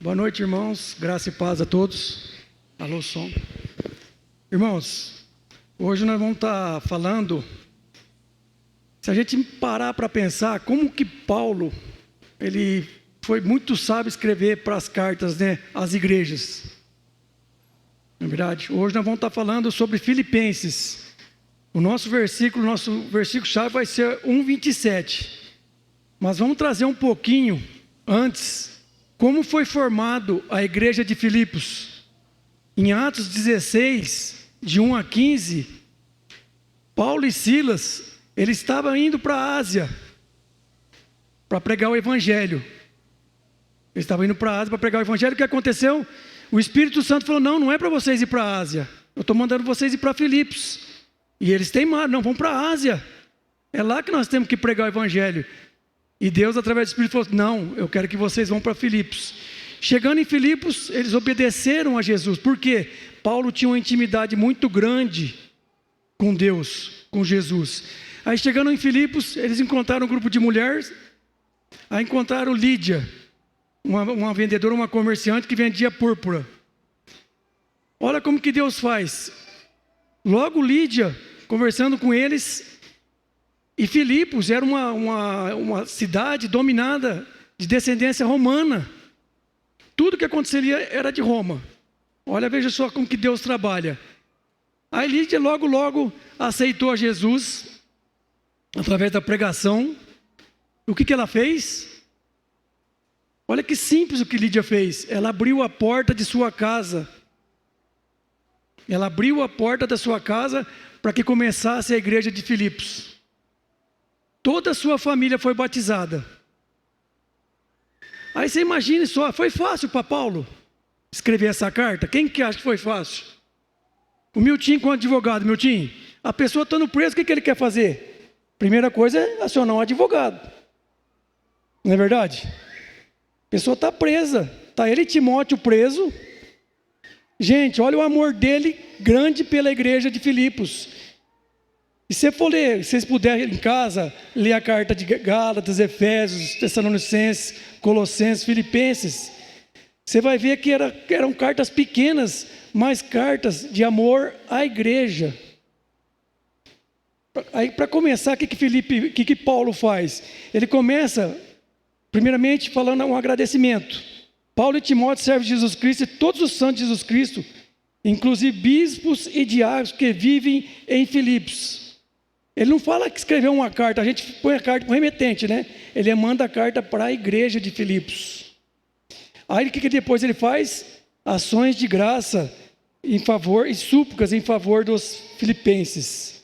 Boa noite, irmãos. Graça e paz a todos. Alô, som. Irmãos, hoje nós vamos estar falando, se a gente parar para pensar, como que Paulo, ele foi muito sábio escrever para as cartas, né, às igrejas. Não é verdade? Hoje nós vamos estar falando sobre Filipenses. O nosso versículo-chave vai ser 1:27. Mas vamos trazer um pouquinho antes, como foi formado a igreja de Filipos. Em Atos 16, de 1 a 15, Paulo e Silas, eles estavam indo para a Ásia, para pregar o Evangelho. Eles estavam indo para a Ásia para pregar o Evangelho. O que aconteceu? O Espírito Santo falou, não é para vocês ir para a Ásia. Eu estou mandando vocês ir para Filipos. E eles teimaram, não, vão para a Ásia. É lá que nós temos que pregar o Evangelho. E Deus, através do Espírito, falou, não, eu quero que vocês vão para Filipos. Chegando em Filipos, eles obedeceram a Jesus. Por quê? Paulo tinha uma intimidade muito grande com Deus, com Jesus. Aí chegando em Filipos, eles encontraram um grupo de mulheres. Aí encontraram Lídia, uma vendedora, uma comerciante que vendia púrpura. Olha como que Deus faz. Logo Lídia, conversando com eles, e Filipos era uma cidade dominada de descendência romana. Tudo que aconteceria era de Roma. Olha, veja só como que Deus trabalha. Aí Lídia logo aceitou a Jesus, através da pregação. O que ela fez? Olha que simples o que Lídia fez. Ela abriu a porta de sua casa. Ela abriu a porta da sua casa para que começasse a igreja de Filipos. Toda a sua família foi batizada. Aí você imagine só, foi fácil para Paulo escrever essa carta? Quem que acha que foi fácil? O Milton, como advogado, Milton, a pessoa está no preso, o que ele quer fazer? Primeira coisa é acionar um advogado. Não é verdade? A pessoa está presa, está ele e Timóteo preso. Gente, olha o amor dele grande pela igreja de Filipos. E se for ler, se vocês puderem em casa, ler a carta de Gálatas, Efésios, Tessalonicenses, Colossenses, Filipenses, você vai ver que eram cartas pequenas, mas cartas de amor à igreja. Aí, para começar, o que Paulo faz? Ele começa, primeiramente, falando um agradecimento. Paulo e Timóteo servem Jesus Cristo e todos os santos de Jesus Cristo, inclusive bispos e diáconos que vivem em Filipos. Ele não fala que escreveu uma carta, a gente põe a carta para o remetente, né? Ele manda a carta para a igreja de Filipos. Aí o que depois ele faz? Ações de graça em favor e súplicas em favor dos filipenses.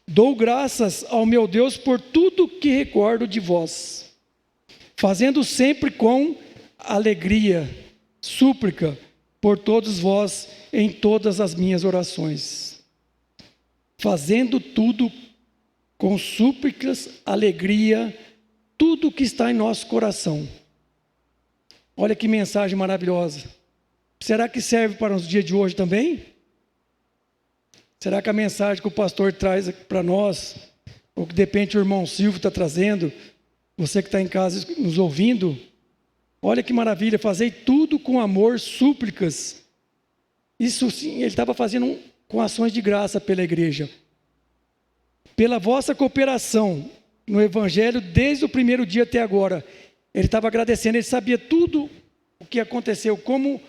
Dou graças ao meu Deus por tudo que recordo de vós, fazendo sempre com alegria, súplica por todos vós em todas as minhas orações. Fazendo tudo com súplicas, alegria, tudo que está em nosso coração. Olha que mensagem maravilhosa. Será que serve para os dias de hoje também? Será que a mensagem que o pastor traz para nós, ou que de repente o irmão Silvio está trazendo, você que está em casa nos ouvindo, olha que maravilha, fazer tudo com amor, súplicas. Isso sim, ele estava fazendo com ações de graça pela igreja. Pela vossa cooperação no Evangelho, desde o primeiro dia até agora. Ele estava agradecendo, ele sabia tudo o que aconteceu, como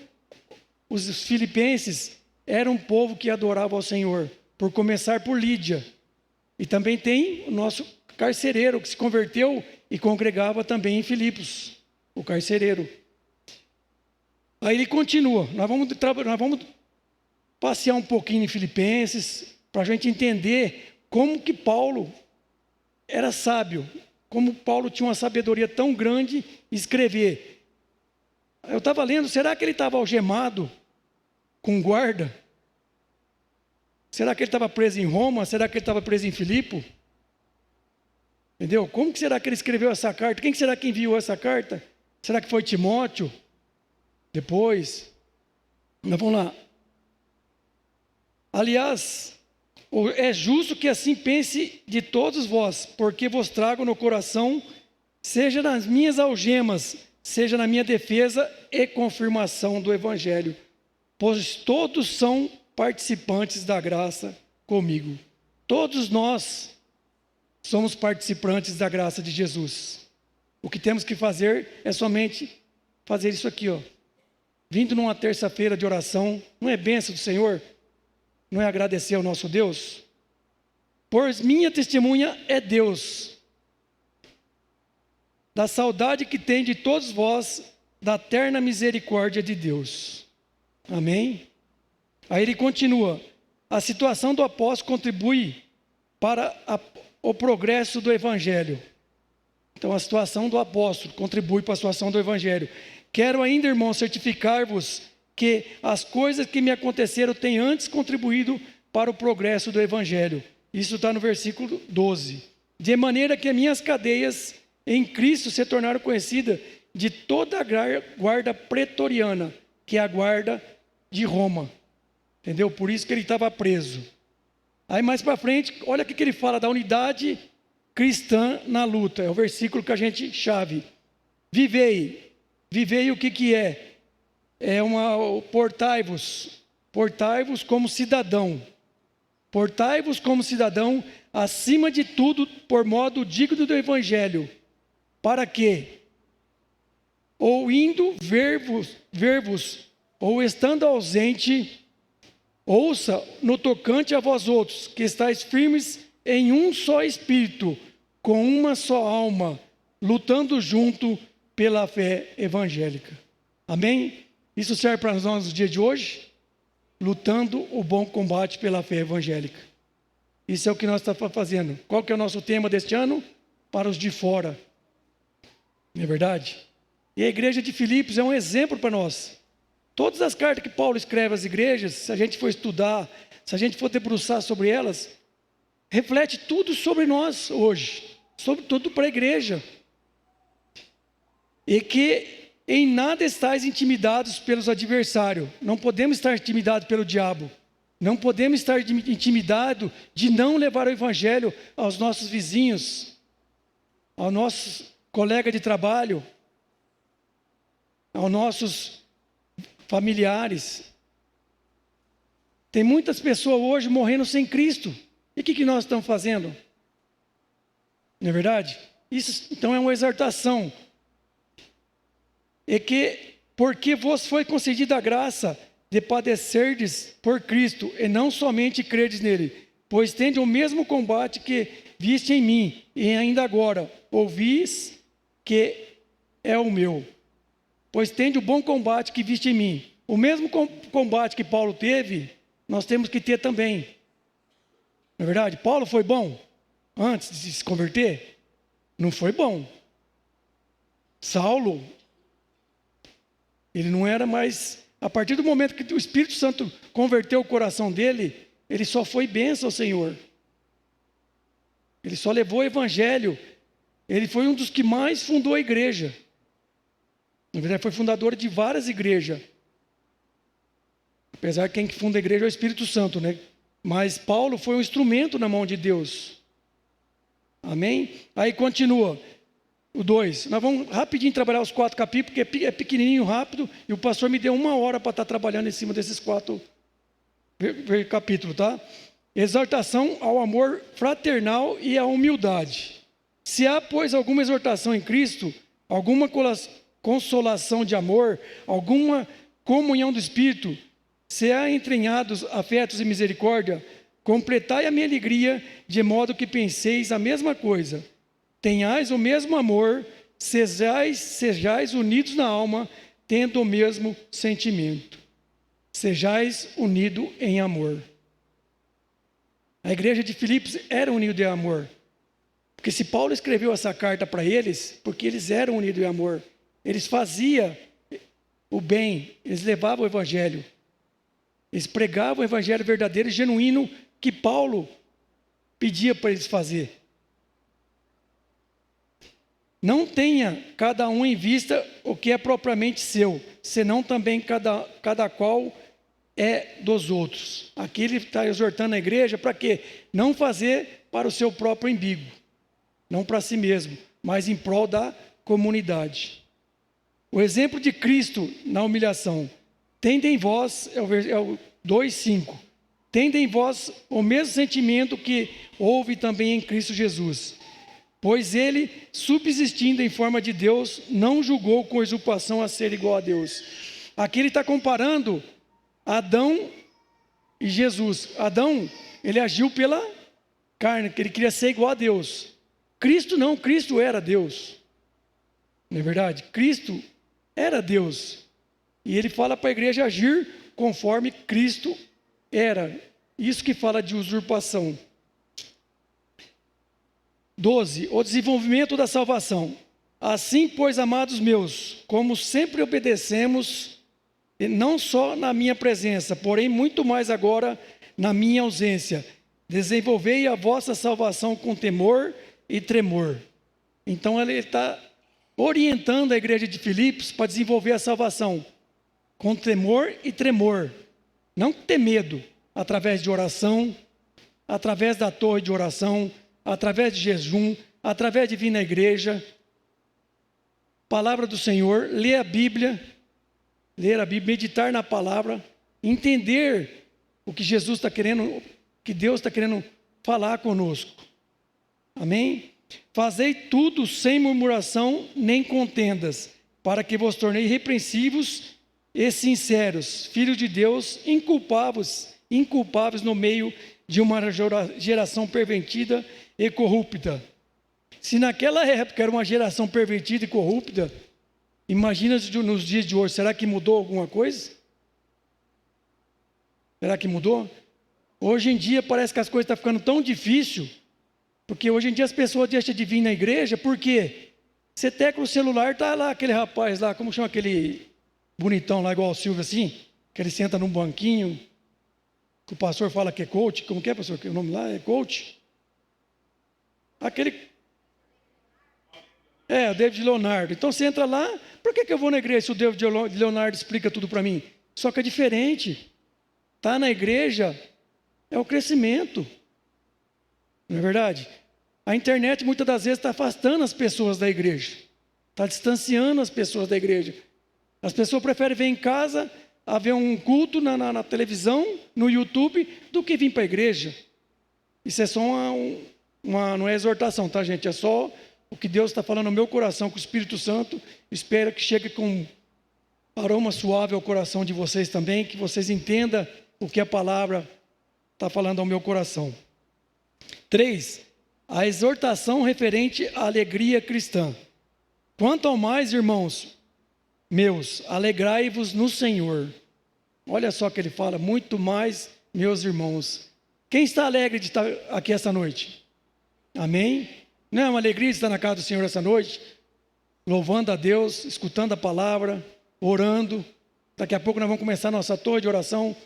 os filipenses eram um povo que adorava ao Senhor, por começar por Lídia. E também tem o nosso carcereiro, que se converteu e congregava também em Filipos, o carcereiro. Aí ele continua, nós vamos passear um pouquinho em Filipenses, para a gente entender como que Paulo era sábio, como Paulo tinha uma sabedoria tão grande em escrever. Eu estava lendo, será que ele estava algemado com guarda? Será que ele estava preso em Roma? Será que ele estava preso em Filipe? Entendeu? Como que será que ele escreveu essa carta? Quem será que enviou essa carta? Será que foi Timóteo? Depois, nós vamos lá. Aliás, é justo que assim pense de todos vós, porque vos trago no coração, seja nas minhas algemas, seja na minha defesa e confirmação do Evangelho, pois todos são participantes da graça comigo. Todos nós somos participantes da graça de Jesus. O que temos que fazer é somente fazer isso aqui, ó. Vindo numa terça-feira de oração, não é bênção do Senhor? Não é agradecer ao nosso Deus? Pois minha testemunha é Deus, da saudade que tem de todos vós, da terna misericórdia de Deus. Amém? Aí ele continua: a situação do apóstolo contribui para o progresso do Evangelho. Então a situação do apóstolo contribui para a situação do Evangelho. Quero ainda, irmãos, certificar-vos que as coisas que me aconteceram têm antes contribuído para o progresso do Evangelho. Isso está no versículo 12. De maneira que minhas cadeias em Cristo se tornaram conhecidas de toda a guarda pretoriana, que é a guarda de Roma. Entendeu? Por isso que ele estava preso. Aí mais para frente, olha o que ele fala da unidade cristã na luta. É o versículo que a gente chave. Vivei. Vivei o que é? Portai-vos como cidadão. Portai-vos como cidadão, acima de tudo, por modo digno do Evangelho. Para quê? Ou indo ver-vos, ou estando ausente, ouça no tocante a vós outros, que estáis firmes em um só espírito, com uma só alma, lutando junto pela fé evangélica. Amém? Isso serve para nós nos dias de hoje? Lutando o bom combate pela fé evangélica. Isso é o que nós estamos fazendo. Qual que é o nosso tema deste ano? Para os de fora. Não é verdade? E a igreja de Filipos é um exemplo para nós. Todas as cartas que Paulo escreve às igrejas, se a gente for estudar, se a gente for debruçar sobre elas, reflete tudo sobre nós hoje, sobre tudo para a igreja. E que em nada estáis intimidados pelos adversários. Não podemos estar intimidados pelo diabo. Não podemos estar intimidados de não levar o evangelho aos nossos vizinhos, aos nossos colegas de trabalho, aos nossos familiares. Tem muitas pessoas hoje morrendo sem Cristo. E o que nós estamos fazendo? Não é verdade? Isso então é uma exortação. E que, porque vos foi concedida a graça de padecerdes por Cristo, e não somente credes nele, pois tende o mesmo combate que viste em mim, e ainda agora ouvis que é o meu. Pois tende o bom combate que viste em mim. O mesmo combate que Paulo teve, nós temos que ter também. Não é verdade? Paulo foi bom antes de se converter? Não foi bom. Saulo, ele não era mais... A partir do momento que o Espírito Santo converteu o coração dele, ele só foi bênção ao Senhor. Ele só levou o evangelho. Ele foi um dos que mais fundou a igreja. Na verdade, foi fundador de várias igrejas. Apesar que quem funda a igreja é o Espírito Santo, né? Mas Paulo foi um instrumento na mão de Deus. Amém? Aí continua. O 2, nós vamos rapidinho trabalhar os 4 capítulos, porque é pequenininho, rápido, e o pastor me deu 1 hora para estar trabalhando em cima desses 4 capítulos, tá? Exortação ao amor fraternal e à humildade. Se há, pois, alguma exortação em Cristo, alguma consolação de amor, alguma comunhão do Espírito, se há entranhados afetos e misericórdia, completai a minha alegria, de modo que penseis a mesma coisa. Tenhais o mesmo amor, sejais unidos na alma, tendo o mesmo sentimento. Sejais unidos em amor. A igreja de Filipos era unida em amor. Porque se Paulo escreveu essa carta para eles, porque eles eram unidos em amor. Eles faziam o bem, eles levavam o evangelho. Eles pregavam o evangelho verdadeiro e genuíno que Paulo pedia para eles fazer. Não tenha cada um em vista o que é propriamente seu, senão também cada qual é dos outros. Aqui ele está exortando a igreja para quê? Não fazer para o seu próprio umbigo, não para si mesmo, mas em prol da comunidade. O exemplo de Cristo na humilhação. Tende em vós, é o 2:5. Tende em vós o mesmo sentimento que houve também em Cristo Jesus. Pois ele, subsistindo em forma de Deus, não julgou com usurpação a ser igual a Deus. Aqui ele está comparando Adão e Jesus. Adão, ele agiu pela carne, que ele queria ser igual a Deus. Cristo não, Cristo era Deus. Não é verdade? Cristo era Deus. E ele fala para a igreja agir conforme Cristo era. Isso que fala de usurpação. 12. O desenvolvimento da salvação. Assim, pois, amados meus, como sempre obedecemos, não só na minha presença, porém muito mais agora na minha ausência, desenvolvei a vossa salvação com temor e tremor. Então ele está orientando a igreja de Filipos para desenvolver a salvação com temor e tremor, não ter medo, através de oração, através da torre de oração, através de jejum, através de vir na igreja, palavra do Senhor, ler a Bíblia, meditar na palavra, entender o que Jesus está querendo, que Deus está querendo falar conosco. Amém? Fazei tudo sem murmuração nem contendas, para que vos torneis irrepreensíveis e sinceros, filhos de Deus, inculpáveis no meio de uma geração pervertida e corrupta. Se naquela época era uma geração pervertida e corrupta, imagina nos dias de hoje, será que mudou alguma coisa? Será que mudou? Hoje em dia parece que as coisas estão ficando tão difíceis, porque hoje em dia as pessoas deixam de vir na igreja, porque você tecla o celular, está lá aquele rapaz lá, como chama aquele bonitão lá, igual o Silvio assim, que ele senta num banquinho, que o pastor fala que é coach, como que é, pastor? O nome lá é coach? Aquele... o David Leonardo. Então você entra lá, por que eu vou na igreja se o David Leonardo explica tudo para mim? Só que é diferente. Estar na igreja é o crescimento. Não é verdade? A internet muitas das vezes está afastando as pessoas da igreja. Está distanciando as pessoas da igreja. As pessoas preferem ver em casa, a ver um culto na televisão, no YouTube, do que vir para a igreja. Isso é só não é exortação, tá, gente? É só o que Deus está falando no meu coração, que o Espírito Santo espera que chegue com aroma suave ao coração de vocês também, que vocês entendam o que a palavra está falando ao meu coração. 3. A exortação referente à alegria cristã. Quanto ao mais, irmãos meus, alegrai-vos no Senhor. Olha só que ele fala, muito mais, meus irmãos. Quem está alegre de estar aqui essa noite? Amém? Não é uma alegria de estar na casa do Senhor essa noite? Louvando a Deus, escutando a palavra, orando. Daqui a pouco nós vamos começar a nossa torre de oração.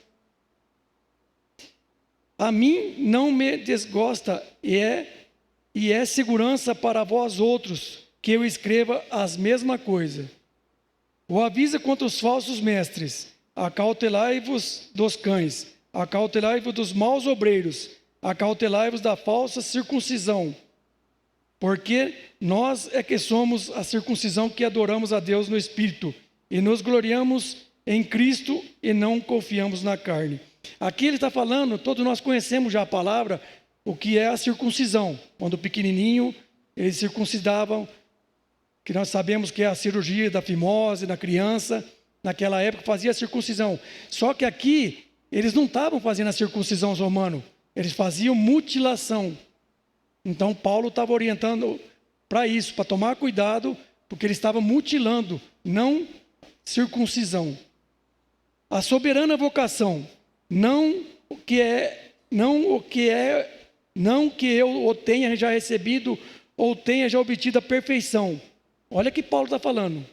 A mim não me desgosta e é segurança para vós outros que eu escreva as mesma coisa. O avisa contra os falsos mestres, acautelai-vos dos cães, acautelai-vos dos maus obreiros, acautelai-vos da falsa circuncisão, porque nós é que somos a circuncisão que adoramos a Deus no Espírito, e nos gloriamos em Cristo e não confiamos na carne. Aqui ele está falando, todos nós conhecemos já a palavra, o que é a circuncisão. Quando pequenininho, eles circuncidavam, que nós sabemos que é a cirurgia da fimose, da criança, naquela época fazia a circuncisão. Só que aqui, eles não estavam fazendo a circuncisão romana, eles faziam mutilação. Então Paulo estava orientando para isso, para tomar cuidado, porque ele estava mutilando, não circuncisão. A soberana vocação, não que eu o tenha já recebido ou tenha já obtido a perfeição. Olha que Paulo está falando.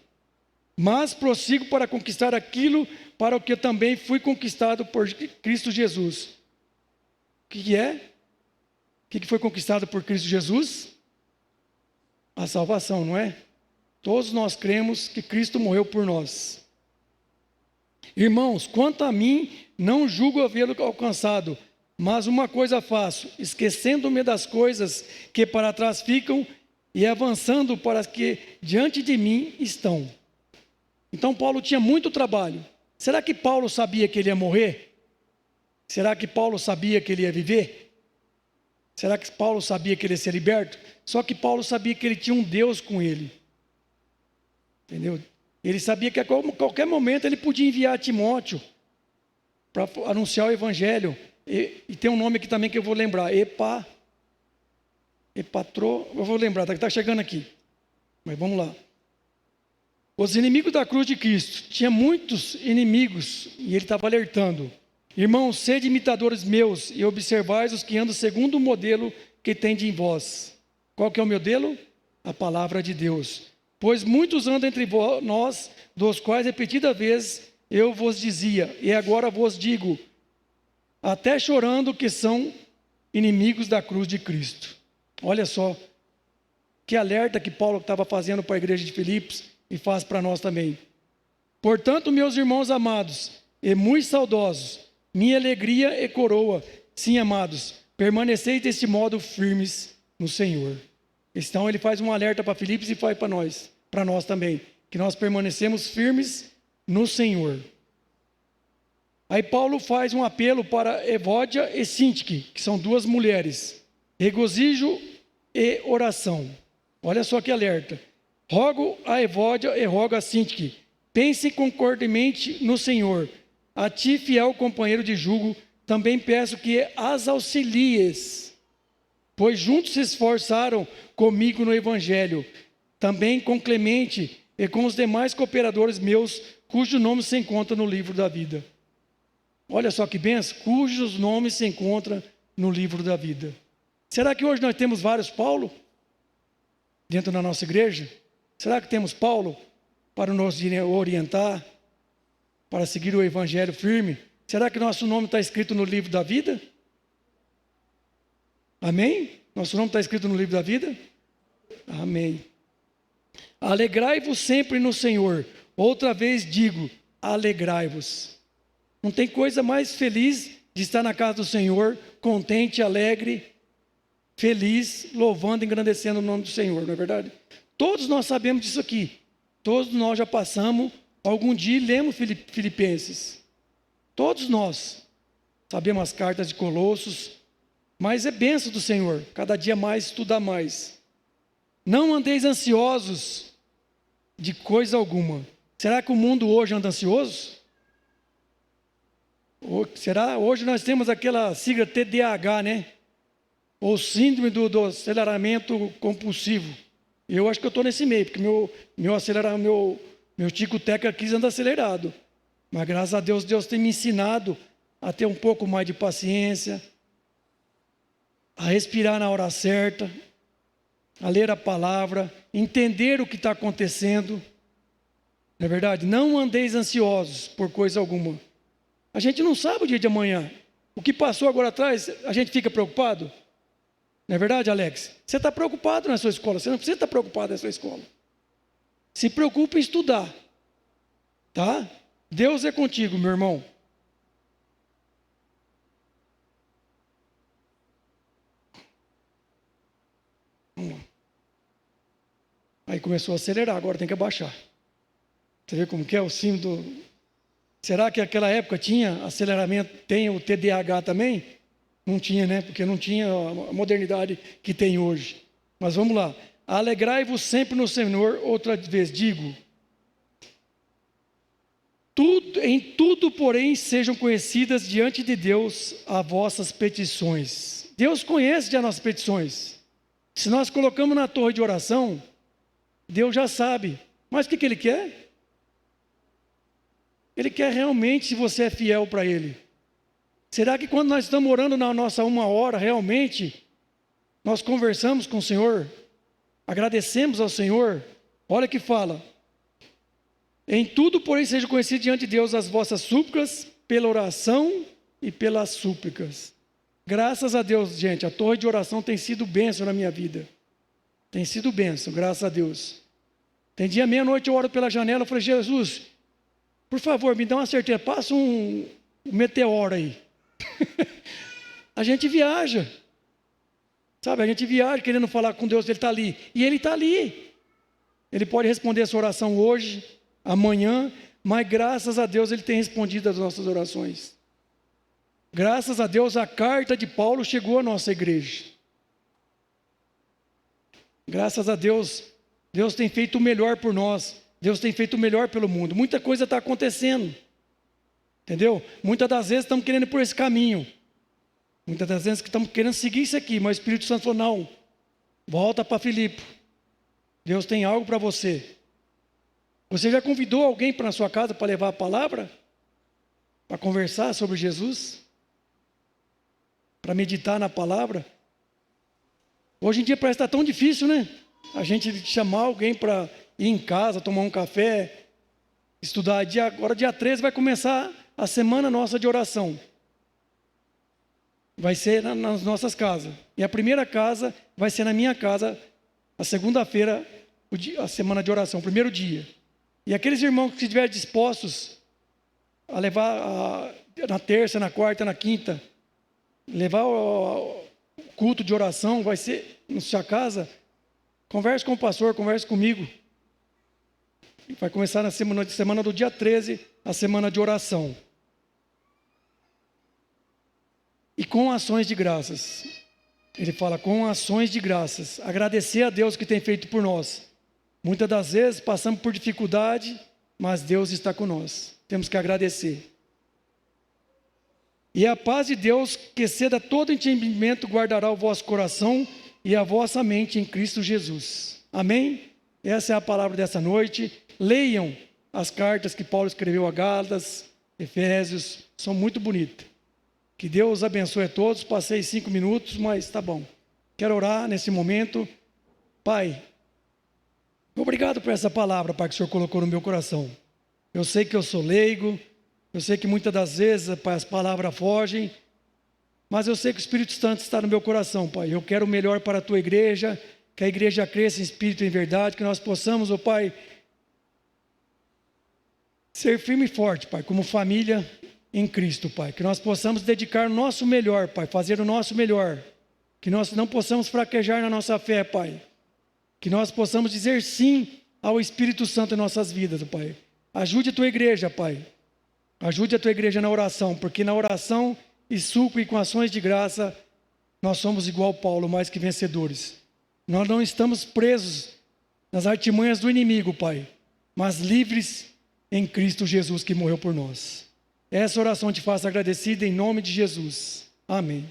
Mas prossigo para conquistar aquilo para o que eu também fui conquistado por Cristo Jesus. O que é? O que foi conquistado por Cristo Jesus? A salvação, não é? Todos nós cremos que Cristo morreu por nós. Irmãos, quanto a mim, não julgo havê-lo alcançado, mas uma coisa faço, esquecendo-me das coisas que para trás ficam e avançando para as que diante de mim estão. Então Paulo tinha muito trabalho. Será que Paulo sabia que ele ia morrer? Será que Paulo sabia que ele ia viver? Será que Paulo sabia que ele ia ser liberto? Só que Paulo sabia que ele tinha um Deus com ele. Entendeu? Ele sabia que a qualquer momento ele podia enviar Timóteo para anunciar o evangelho. E tem um nome aqui também que eu vou lembrar. Epatro, eu vou lembrar, está chegando aqui. Mas vamos lá. Os inimigos da cruz de Cristo. Tinha muitos inimigos e ele estava alertando. Irmãos, sede imitadores meus e observais os que andam segundo o modelo que tende em vós. Qual que é o modelo? A palavra de Deus. Pois muitos andam entre nós, dos quais repetida vez eu vos dizia, e agora vos digo, até chorando, que são inimigos da cruz de Cristo. Olha só, que alerta que Paulo estava fazendo para a igreja de Filipos e faz para nós também. Portanto, meus irmãos amados e muito saudosos, minha alegria e coroa, sim, amados, permaneceis deste modo firmes no Senhor. Então ele faz um alerta para Filipos e faz para nós também, que nós permanecemos firmes no Senhor. Aí Paulo faz um apelo para Evódia e Sintique, que são duas mulheres, regozijo e oração. Olha só que alerta. Rogo a Evódia e rogo a Sintique, pense concordemente no Senhor. A ti, fiel companheiro de jugo, também peço que as auxilies, pois juntos se esforçaram comigo no Evangelho, também com Clemente e com os demais cooperadores meus, cujo nome se encontra no livro da vida. Olha só que benção, cujos nomes se encontram no livro da vida. Será que hoje nós temos vários Paulo dentro da nossa igreja? Será que temos Paulo para nos orientar, para seguir o Evangelho firme? Será que nosso nome está escrito no livro da vida? Amém? Nosso nome está escrito no livro da vida? Amém. Alegrai-vos sempre no Senhor. Outra vez digo, alegrai-vos. Não tem coisa mais feliz de estar na casa do Senhor, contente, alegre, feliz, louvando e engrandecendo o nome do Senhor, não é verdade? Todos nós sabemos disso aqui. Todos nós já passamos, algum dia lemos Filipenses. Todos nós sabemos as cartas de Colossos, mas é bênção do Senhor, cada dia mais estudar mais. Não andeis ansiosos de coisa alguma. Será que o mundo hoje anda ansioso? Será? Hoje nós temos aquela sigla TDAH, né? Ou síndrome do aceleramento compulsivo. Eu acho que eu estou nesse meio, porque meu tico-teca aqui anda acelerado. Mas graças a Deus, Deus tem me ensinado a ter um pouco mais de paciência, a respirar na hora certa, a ler a palavra, entender o que está acontecendo. Não é verdade? Não andeis ansiosos por coisa alguma. A gente não sabe o dia de amanhã. O que passou agora atrás, a gente fica preocupado. Não é verdade, Alex? Você está preocupado na sua escola, você não precisa estar preocupado na sua escola. Se preocupe em estudar, tá? Deus é contigo, meu irmão. Vamos lá. Aí começou a acelerar, agora tem que abaixar. Você vê como que é o símbolo do... Será que naquela época tinha aceleramento, tem o TDAH também? Não tinha, né? Porque não tinha a modernidade que tem hoje. Mas vamos lá. Alegrai-vos sempre no Senhor, outra vez digo. Em tudo, porém, sejam conhecidas diante de Deus as vossas petições. Deus conhece já nossas petições. Se nós colocamos na torre de oração, Deus já sabe. Mas o que Ele quer? Ele quer realmente se você é fiel para Ele. Será que quando nós estamos orando na nossa 1 hora, realmente, nós conversamos com o Senhor? Agradecemos ao Senhor? Olha que fala. Em tudo, porém, seja conhecido diante de Deus as vossas súplicas, pela oração e pelas súplicas. Graças a Deus, gente, a torre de oração tem sido bênção na minha vida. Tem sido bênção, graças a Deus. Tem dia, meia-noite, eu oro pela janela, eu falei, Jesus, por favor, me dá uma certeza, passa um meteoro aí. A gente viaja. Sabe, a gente viaja querendo falar com Deus, Ele está ali. E Ele está ali. Ele pode responder essa oração hoje, amanhã, mas graças a Deus Ele tem respondido às nossas orações. Graças a Deus a carta de Paulo chegou à nossa igreja. Graças a Deus, Deus tem feito o melhor por nós. Deus tem feito o melhor pelo mundo. Muita coisa está acontecendo. Entendeu? Muitas das vezes estamos querendo ir por esse caminho. Muitas das vezes estamos querendo seguir isso aqui, mas o Espírito Santo falou, não. Volta para Filipe. Deus tem algo para você. Você já convidou alguém para a sua casa para levar a palavra? Para conversar sobre Jesus? Para meditar na palavra? Hoje em dia parece que está tão difícil, né? A gente chamar alguém para ir em casa, tomar um café, estudar. Agora dia 13 vai começar a semana nossa de oração. Vai ser nas nossas casas. E a primeira casa vai ser na minha casa, a segunda-feira, a semana de oração, o primeiro dia. E aqueles irmãos que estiverem dispostos a levar na terça, na quarta, na quinta, levar o culto de oração, vai ser na sua casa, converse com o pastor, converse comigo. Vai começar na semana do dia 13, a semana de oração. E com ações de graças. Ele fala, com ações de graças. Agradecer a Deus que tem feito por nós. Muitas das vezes passamos por dificuldade, mas Deus está com nós. Temos que agradecer. E a paz de Deus, que exceda todo entendimento, guardará o vosso coração e a vossa mente em Cristo Jesus. Amém? Essa é a palavra dessa noite. Leiam as cartas que Paulo escreveu a Gálatas, Efésios, são muito bonitas. Que Deus abençoe a todos. Passei 5 minutos, mas tá bom. Quero orar nesse momento. Pai, obrigado por essa palavra, Pai, que o Senhor colocou no meu coração. Eu sei que eu sou leigo, eu sei que muitas das vezes, Pai, as palavras fogem, mas eu sei que o Espírito Santo está no meu coração, Pai. Eu quero o melhor para a Tua igreja, que a igreja cresça em espírito e em verdade, que nós possamos, ó Pai, ser firme e forte, Pai, como família em Cristo, Pai. Que nós possamos dedicar o nosso melhor, Pai, fazer o nosso melhor. Que nós não possamos fraquejar na nossa fé, Pai. Que nós possamos dizer sim ao Espírito Santo em nossas vidas, Pai. Ajude a Tua igreja, Pai. Ajude a Tua igreja na oração, porque na oração e suco e com ações de graça, nós somos igual Paulo, mais que vencedores. Nós não estamos presos nas artimanhas do inimigo, Pai, mas livres em Cristo Jesus que morreu por nós. Essa oração te faço agradecida em nome de Jesus. Amém.